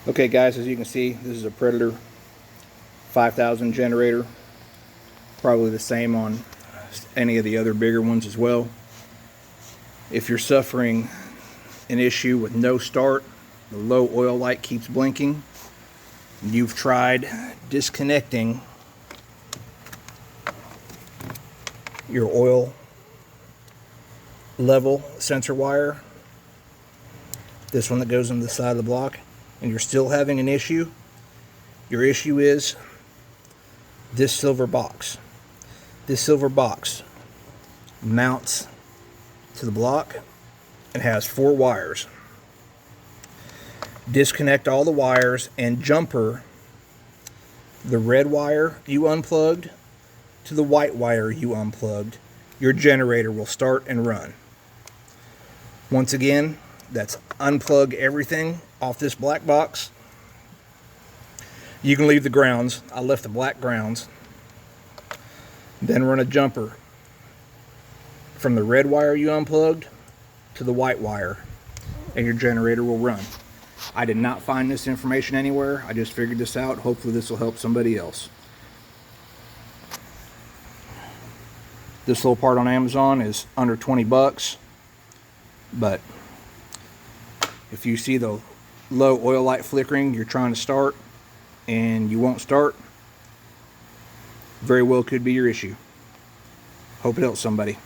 Okay guys, as you can see, this is a Predator 5000 generator. Probably the same on any of the other bigger ones as well. If you're suffering an issue with no start, the low oil light keeps blinking, you've tried disconnecting your oil level sensor wire, this one that goes into the side of the block, and you're still having an issue, your issue is this silver box. This silver box mounts to the block and has 4 wires. Disconnect all the wires and jumper the red wire you unplugged to the white wire you unplugged. Your generator will start and run. Once again, that's unplug everything off this black box. You can leave the grounds. I left the black grounds. Then run a jumper from the red wire you unplugged to the white wire, and your generator will run. I did not find this information anywhere. I just figured this out. Hopefully this will help somebody else. This little part on Amazon is under 20 bucks, but if you see the low oil light flickering, you're trying to start and you won't start, very well could be your issue. Hope it helps somebody.